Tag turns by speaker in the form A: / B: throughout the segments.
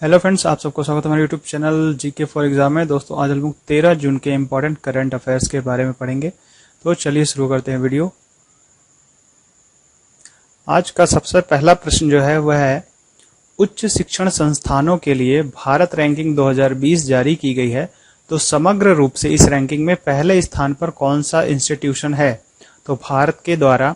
A: Hello friends, आप सबको स्वागत है हमारे YouTube channel GK for exam में। दोस्तों, आज हम लोग 13 जून के इंपॉर्टेंट करंट अफेयर्स के बारे में पढ़ेंगे। तो चलिए शुरू करते हैं वीडियो। आज का सबसे पहला प्रश्न जो है वह है, उच्च शिक्षण संस्थानों के लिए भारत रैंकिंग 2020 जारी की गई है, तो समग्र रूप से इस रैंकिंग में पहले स्थान पर कौन सा इंस्टीट्यूशन है। तो भारत के द्वारा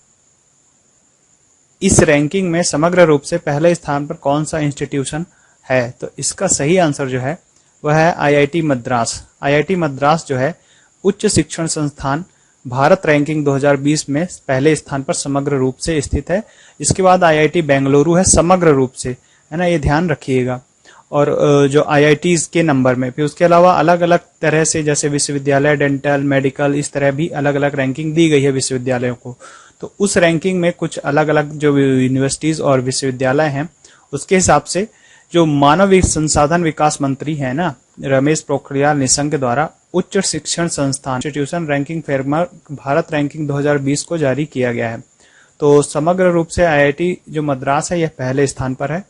A: इस रैंकिंग में समग्र रूप से पहले स्थान पर कौन सा इंस्टीट्यूशन है। तो इसका सही आंसर जो है वह है आईआईटी मद्रास। आईआईटी मद्रास जो है उच्च शिक्षण संस्थान भारत रैंकिंग 2020 में पहले स्थान पर समग्र रूप से स्थित है। इसके बाद आईआईटी बेंगलुरु है समग्र रूप से, है ना, ये ध्यान रखिएगा। और जो आईआईटीज के नंबर में फिर उसके अलावा अलग अलग तरह से, जैसे विश्वविद्यालय, डेंटल, मेडिकल, इस तरह भी अलग अलग रैंकिंग दी गई है विश्वविद्यालयों को। तो उस रैंकिंग में कुछ अलग अलग जो यूनिवर्सिटीज और विश्वविद्यालय हैं उसके हिसाब से जो मानव संसाधन विकास मंत्री है ना, रमेश पोखरियाल निशंक द्वारा उच्च शिक्षण संस्थान institution ranking framework Bharat ranking 2020 को जारी किया गया है। तो समग्र रूप से आईआईटी जो मद्रास है यह पहले स्थान पर है।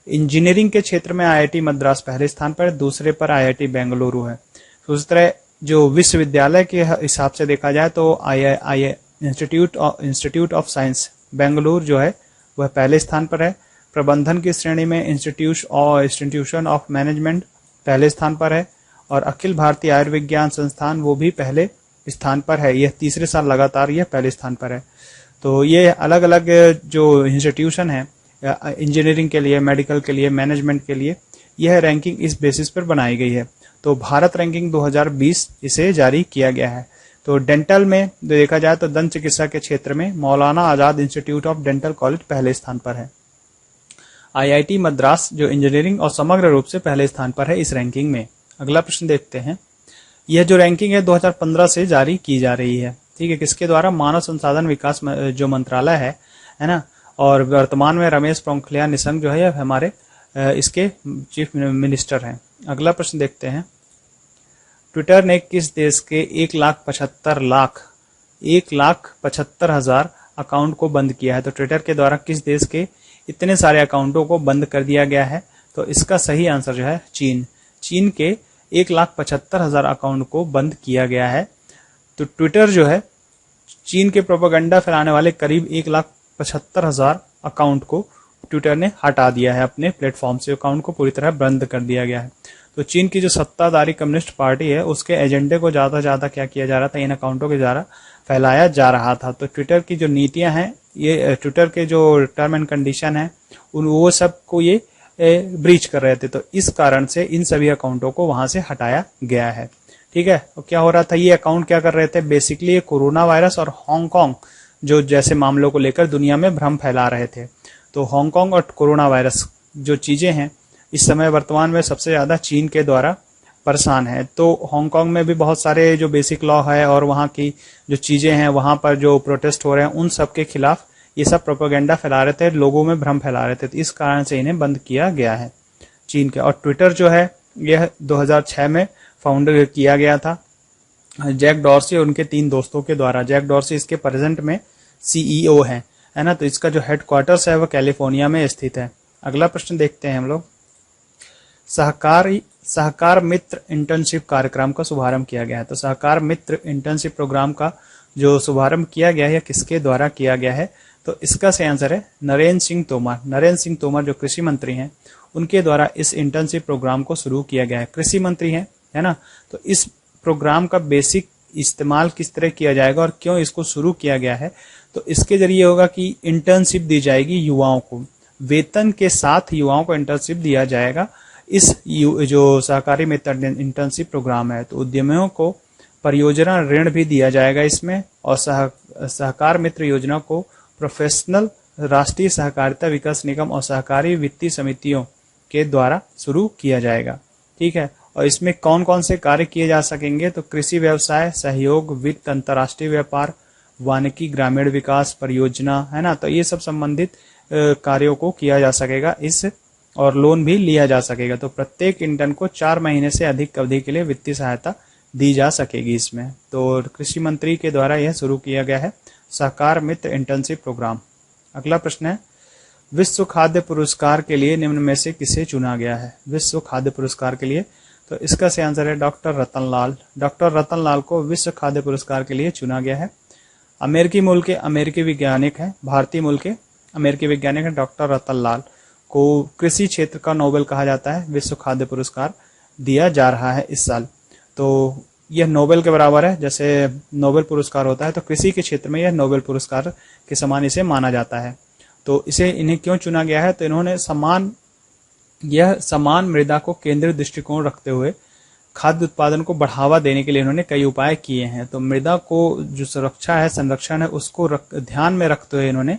A: इंजीनियरिंग के क्षेत्र में आईआईटी मद्रास पहले स्थान पर है, दूसरे पर आईआईटी बेंगलुरु है। तो उस तरह जो विश्वविद्यालय के हिसाब से देखा जाए तो इंस्टीट्यूट ऑफ साइंस बेंगलुरु जो है वह पहले स्थान पर है। प्रबंधन की श्रेणी में इंस्टीट्यूशन ऑफ मैनेजमेंट पहले स्थान पर है। और अखिल भारतीय आयुर्विज्ञान संस्थान वो भी पहले स्थान पर है। यह तीसरे साल लगातार यह पहले स्थान पर है। तो ये अलग अलग जो इंस्टीट्यूशन है इंजीनियरिंग के लिए, मेडिकल के लिए, मैनेजमेंट के लिए, यह रैंकिंग इस बेसिस पर बनाई गई है। तो भारत रैंकिंग 2020 इसे जारी किया गया है। तो डेंटल में देखा जाए तो दंत चिकित्सा के क्षेत्र में Maulana Azad institute of dental college पहले स्थान पर है। आईआईटी मद्रास जो इंजीनियरिंग और समग्र रूप से पहले स्थान पर है इस रैंकिंग में। अगला प्रश्न देखते हैं। यह जो रैंकिंग है 2015 से जारी की जा रही है। ठीक है, किसके द्वारा? मानव संसाधन विकास जो मंत्रालय है ना। और वर्तमान में रमेश पोखरियाल निशंक जो है हमारे इसके चीफ मिनिस्टर हैं। अगला प्रश्न देखते हैं। ट्विटर ने किस देश के 1,75,000 अकाउंट को बंद किया है? तो ट्विटर के द्वारा किस देश के इतने सारे अकाउंटों को बंद कर दिया गया है? तो इसका सही आंसर जो है चीन। चीन के 1,75,000 अकाउंट को बंद किया गया है। तो ट्विटर जो है चीन के प्रोपेगेंडा फैलाने वाले करीब 1,75,000 अकाउंट को ट्विटर ने हटा दिया है अपने प्लेटफॉर्म से। अकाउंट को पूरी तरह बंद कर दिया गया है। तो चीन की जो सत्ताधारी कम्युनिस्ट पार्टी है उसके एजेंडे को ज्यादा से ज्यादा क्या किया जा रहा था, इन अकाउंटों के द्वारा फैलाया जा रहा था। तो ट्विटर की जो नीतियां हैं, ये ट्विटर के जो टर्म एंड कंडीशन है वो सब को ये ब्रीच कर रहे थे। तो इस कारण से इन सभी अकाउंटों को वहां से हटाया गया है। ठीक है, तो क्या हो रहा था, ये अकाउंट क्या कर रहे थे, बेसिकली ये कोरोना वायरस और हांगकांग जो जैसे मामलों को लेकर दुनिया में भ्रम फैला रहे थे। तो हांगकांग और कोरोना वायरस जो चीजें हैं इस समय वर्तमान में सबसे ज्यादा चीन के द्वारा परेशान है। तो हांगकांग में भी बहुत सारे जो बेसिक लॉ है और वहाँ की जो चीजें हैं, वहां पर जो प्रोटेस्ट हो रहे हैं, उन सब के खिलाफ ये सब प्रोपेगेंडा फैला रहे थे, लोगों में भ्रम फैला रहे थे। तो इस कारण से इन्हें बंद किया गया है चीन के। और ट्विटर जो है यह 2006 में फाउंड किया गया था जैक डॉर्सी और उनके 3 दोस्तों के द्वारा। जैक डॉर्सी इसके प्रेजेंट में सीईओ है ना। तो इसका जो हेडक्वार्टर्स है वह कैलिफोर्निया में स्थित है। अगला प्रश्न देखते हैं हम लोग। सहकार मित्र इंटर्नशिप कार्यक्रम का शुभारंभ किया गया है। तो सहकार मित्र इंटर्नशिप प्रोग्राम का जो शुभारंभ किया गया है किसके द्वारा किया गया है? तो इसका सही आंसर है नरेंद्र सिंह तोमर। नरेंद्र सिंह तोमर जो कृषि मंत्री हैं उनके द्वारा इस इंटर्नशिप प्रोग्राम को शुरू किया गया है। कृषि मंत्री हैं, है ना। तो इस प्रोग्राम का बेसिक इस्तेमाल किस तरह किया जाएगा और क्यों इसको शुरू किया गया है? तो इसके जरिए होगा कि इंटर्नशिप दी जाएगी युवाओं को, वेतन के साथ युवाओं को इंटर्नशिप दिया जाएगा। इस जो सहकारी मित्र इंटर्नशिप प्रोग्राम है, तो उद्यमियों को परियोजना ऋण भी दिया जाएगा इसमें। और सहकार मित्र योजना को प्रोफेशनल राष्ट्रीय सहकारिता विकास निगम और सहकारी वित्तीय समितियों के द्वारा शुरू किया जाएगा। ठीक है, और इसमें कौन कौन से कार्य किए जा सकेंगे? तो कृषि व्यवसाय, सहयोग, वित्त, अंतर्राष्ट्रीय व्यापार, वानिकी, ग्रामीण विकास परियोजना, है ना। तो ये सब संबंधित कार्यों को किया जा सकेगा इस, और लोन भी लिया जा सकेगा। तो प्रत्येक इंटर्न को 4 महीने से अधिक अवधि के लिए वित्तीय सहायता दी जा सकेगी इसमें। तो कृषि मंत्री के द्वारा यह शुरू किया गया है सहकार मित्र इंटर्नशिप प्रोग्राम। अगला प्रश्न है, विश्व खाद्य पुरस्कार के लिए निम्न में से किसे चुना गया है? विश्व खाद्य पुरस्कार के लिए, तो इसका सही आंसर है डॉक्टर रतन लाल। डॉक्टर रतन लाल को विश्व खाद्य पुरस्कार के लिए चुना गया है। अमेरिकी मूल के अमेरिकी वैज्ञानिक हैं, भारतीय मूल के अमेरिकी वैज्ञानिक हैं डॉक्टर रतन लाल को कृषि क्षेत्र का नोबेल कहा जाता है। विश्व खाद्य पुरस्कार दिया जा रहा है इस साल। तो यह नोबेल के बराबर है, जैसे नोबेल पुरस्कार होता है तो कृषि के क्षेत्र में यह नोबेल पुरस्कार के समान इसे माना जाता है। तो इन्हें क्यों चुना गया है? तो इन्होंने समान मृदा को केंद्रीय दृष्टिकोण रखते हुए खाद्य उत्पादन को बढ़ावा देने के लिए इन्होंने कई उपाय किए हैं। तो मृदा को जो सुरक्षा है, संरक्षण है, उसको ध्यान में रखते हुए इन्होंने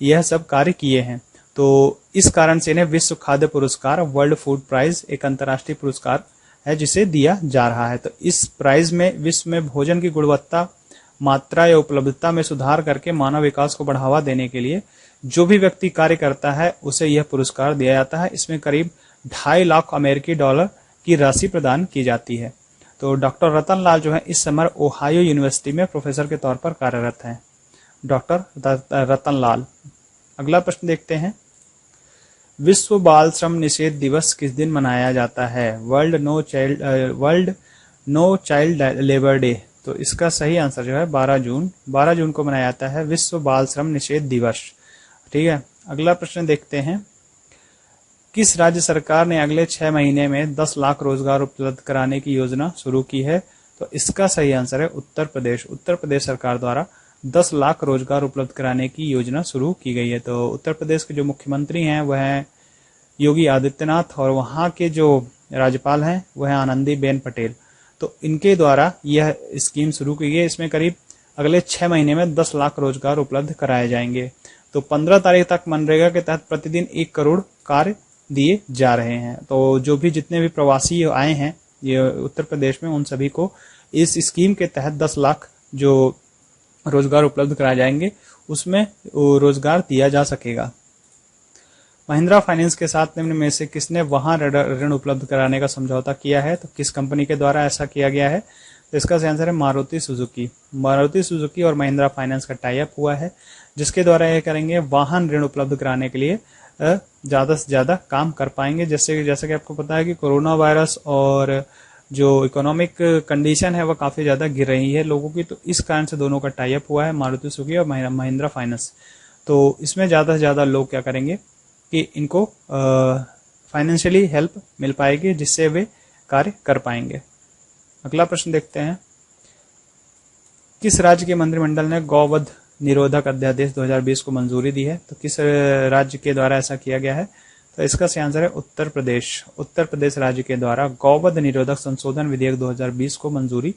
A: यह सब कार्य किए हैं। तो इस कारण से इन्हें विश्व खाद्य पुरस्कार, वर्ल्ड फूड प्राइज, एक अंतर्राष्ट्रीय पुरस्कार है जिसे दिया जा रहा है। तो इस प्राइज में विश्व में भोजन की गुणवत्ता, मात्रा या उपलब्धता में सुधार करके मानव विकास को बढ़ावा देने के लिए जो भी व्यक्ति कार्य करता है उसे यह पुरस्कार दिया जाता है। इसमें करीब 2.5 लाख अमेरिकी डॉलर की राशि प्रदान की जाती है। तो डॉक्टर रतन लाल जो है इस समय ओहायो यूनिवर्सिटी में प्रोफेसर के तौर पर कार्यरत हैं, डॉक्टर रतन लाल। अगला प्रश्न देखते हैं, विश्व बाल श्रम निषेध दिवस किस दिन मनाया जाता है? World no child labour day. तो इसका सही आंसर जो है 12 जून को मनाया जाता है विश्व बाल श्रम निषेध दिवस। ठीक है, अगला प्रश्न देखते हैं, किस राज्य सरकार ने अगले 6 महीने में 10 लाख रोजगार उपलब्ध कराने की योजना शुरू की है? तो इसका सही आंसर है उत्तर प्रदेश। उत्तर प्रदेश सरकार द्वारा 10 लाख रोजगार उपलब्ध कराने की योजना शुरू की गई है। तो उत्तर प्रदेश के जो मुख्यमंत्री हैं वह हैं योगी आदित्यनाथ और वहां के जो राज्यपाल हैं वह आनंदीबेन पटेल। तो इनके द्वारा यह स्कीम शुरू की गई है। इसमें करीब अगले 6 महीने में 10 लाख रोजगार उपलब्ध कराए जाएंगे। तो 15 तारीख तक मनरेगा के तहत प्रतिदिन 1 करोड़ कार्य दिए जा रहे हैं। तो जो भी जितने भी प्रवासी आए हैं ये उत्तर प्रदेश में, उन सभी को इस स्कीम के तहत 10 लाख जो रोजगार उपलब्ध कराए जाएंगे उसमें रोजगार दिया जा सकेगा। महिंद्रा फाइनेंस के साथ निम्न में से किसने वाहन ऋण उपलब्ध कराने का समझौता किया है? तो किस कंपनी के द्वारा ऐसा किया गया है? तो इसका आंसर है मारुति सुजुकी। मारुति सुजुकी और महिंद्रा फाइनेंस का टाई अप हुआ है जिसके द्वारा यह करेंगे वाहन ऋण उपलब्ध कराने के लिए ज्यादा से ज्यादा काम कर पाएंगे। जैसे कि आपको पता है कि कोरोना वायरस और जो इकोनॉमिक कंडीशन है वह काफी ज्यादा गिर रही है लोगों की, तो इस कारण से दोनों का टाई अप हुआ है मारुति सुजुकी और महिंद्रा फाइनेंस। तो इसमें ज्यादा से ज्यादा लोग क्या करेंगे कि इनको फाइनेंशियली हेल्प मिल पाएगी जिससे वे कार्य कर पाएंगे। अगला प्रश्न देखते हैं, किस राज्य के मंत्रिमंडल ने गौवध निरोधक अध्यादेश 2020 को मंजूरी दी है? तो किस राज्य के द्वारा ऐसा किया गया है? तो इसका सही आंसर है उत्तर प्रदेश। उत्तर प्रदेश राज्य के द्वारा गौवध निरोधक संशोधन विधेयक 2020 को मंजूरी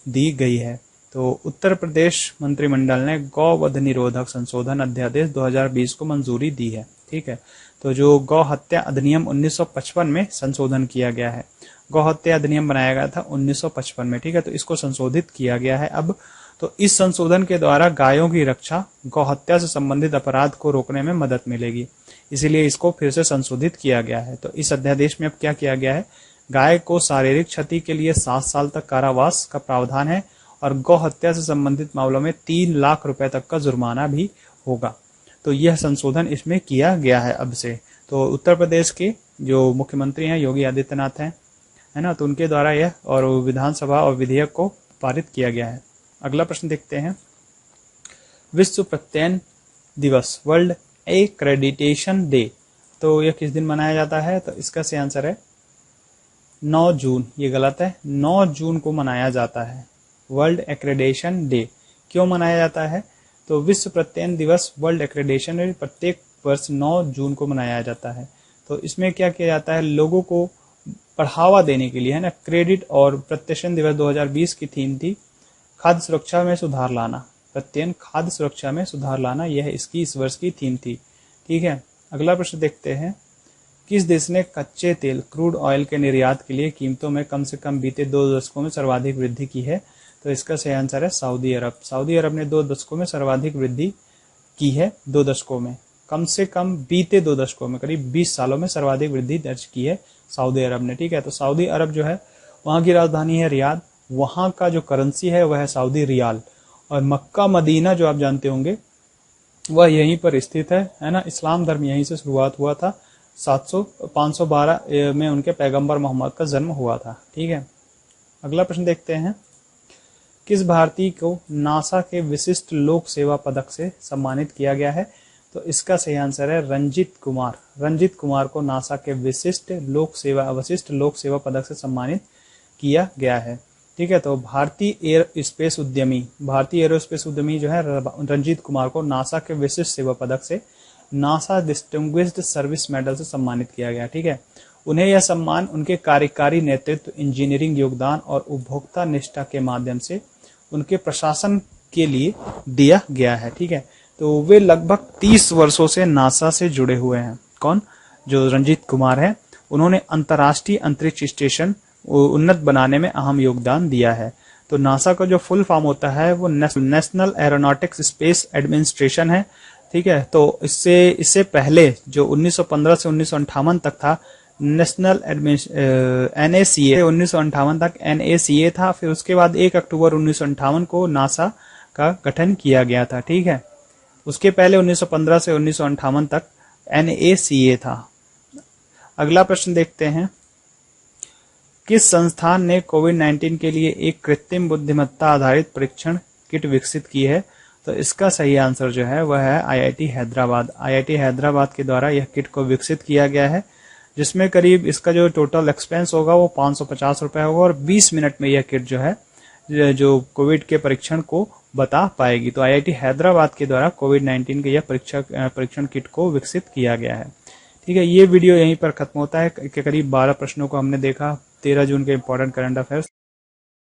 A: दी गई है। तो उत्तर प्रदेश मंत्रिमंडल ने गौवध निरोधक संशोधन अध्यादेश 2020 को मंजूरी दी है। ठीक है, तो जो गौ हत्या अधिनियम 1955 में संशोधन किया गया है, गौ हत्या अधिनियम बनाया गया था 1955 में। ठीक है, तो इसको संशोधित किया गया है अब। तो इस संशोधन के द्वारा गायों की रक्षा, गौ हत्या से संबंधित अपराध को रोकने में मदद मिलेगी, इसीलिए इसको फिर से संशोधित किया गया है। तो इस अध्यादेश में अब क्या किया गया है, गाय को शारीरिक क्षति के लिए 7 साल तक कारावास का प्रावधान है और गौ हत्या से संबंधित मामलों में 3 लाख रुपए तक का जुर्माना भी होगा। तो यह संशोधन इसमें किया गया है अब से। तो उत्तर प्रदेश के जो मुख्यमंत्री हैं योगी आदित्यनाथ हैं, है ना, तो उनके द्वारा यह और विधानसभा और विधेयक को पारित किया गया है। अगला प्रश्न देखते हैं, विश्व प्रत्ययन दिवस, वर्ल्ड एक्रेडिटेशन डे, तो यह किस दिन मनाया जाता है? तो इसका सही आंसर है 9 जून। ये गलत है, 9 जून को मनाया जाता है वर्ल्ड एक्रेडिटेशन डे। क्यों मनाया जाता है? तो विश्व प्रत्ययन दिवस, वर्ल्ड एक्रेडिटेशन डे प्रत्येक वर्ष 9 जून को मनाया जाता है। तो इसमें क्या किया जाता है, लोगों को बढ़ावा देने के लिए, है ना, क्रेडिट। और प्रत्ययन दिवस 2020 की थीम थी खाद्य सुरक्षा में सुधार लाना, प्रत्ययन खाद्य सुरक्षा में सुधार लाना, यह इसकी इस वर्ष की थीम थी। ठीक है, अगला प्रश्न देखते हैं, किस देश ने कच्चे तेल क्रूड ऑयल के निर्यात के लिए कीमतों में कम से कम बीते 2 दशकों में सर्वाधिक वृद्धि की है? तो इसका सही आंसर है सऊदी अरब। सऊदी अरब ने 2 दशकों में सर्वाधिक वृद्धि की है। 2 दशकों में, कम से कम बीते 2 दशकों में, करीब 20 सालों में सर्वाधिक वृद्धि दर्ज की है सऊदी अरब ने। ठीक है, तो सऊदी अरब जो है वहां की राजधानी है रियाद, वहां का जो करेंसी है वह है सऊदी रियाल। और मक्का मदीना जो आप जानते होंगे वह यहीं पर स्थित है ना। इस्लाम धर्म यहीं से शुरुआत हुआ था। 512 में उनके पैगंबर मोहम्मद का जन्म हुआ था। ठीक है, अगला प्रश्न देखते हैं। किस भारतीय को नासा के विशिष्ट लोक सेवा पदक से सम्मानित किया गया है? तो इसका सही आंसर है रंजीत कुमार। रंजीत कुमार को नासा के विशिष्ट लोक सेवा पदक से सम्मानित किया गया है। ठीक है, तो भारतीय एरोस्पेस उद्यमी जो है रंजीत कुमार को नासा के विशिष्ट सेवा पदक से नासा डिस्टिंग्विश्ड सर्विस मेडल से सम्मानित किया गया। ठीक है, उन्हें यह सम्मान उनके कार्यकारी नेतृत्व, इंजीनियरिंग योगदान और उपभोक्ता निष्ठा के माध्यम से उनके प्रशासन के लिए दिया गया है। ठीक है, तो वे लगभग 30 वर्षों से नासा से जुड़े हुए हैं। कौन? जो रंजीत कुमार है। उन्होंने अंतर्राष्ट्रीय अंतरिक्ष स्टेशन उन्नत बनाने में अहम योगदान दिया है। तो नासा का जो फुल फॉर्म होता है वो नेशनल एरोनॉटिक्स स्पेस एडमिनिस्ट्रेशन है। ठीक है, तो इससे पहले जो 1915 से 1958 तक था नेशनल NACA, 1958 तक NACA था। फिर उसके बाद 1 अक्टूबर 1958 को नासा का गठन किया गया था। ठीक है, उसके पहले 1915 से 1958 तक NACA था। अगला प्रश्न देखते हैं। किस संस्थान ने कोविड-19 के लिए एक कृत्रिम बुद्धिमत्ता आधारित परीक्षण किट विकसित की है? तो इसका सही आंसर जो है वह है IIT हैदराबाद। IIT हैदराबाद के द्वारा यह किट को विकसित किया गया है, जिसमें करीब इसका जो टोटल एक्सपेंस होगा वो 550 रुपए होगा और 20 मिनट में यह किट जो है जो कोविड के परीक्षण को बता पाएगी। तो IIT हैदराबाद के द्वारा कोविड-19 के यह परीक्षण किट को विकसित किया गया है। ठीक है, ये वीडियो यहीं पर खत्म होता है। करीब 12 प्रश्नों को हमने देखा। 13 जून के इंपॉर्टेंट करंट अफेयर्स।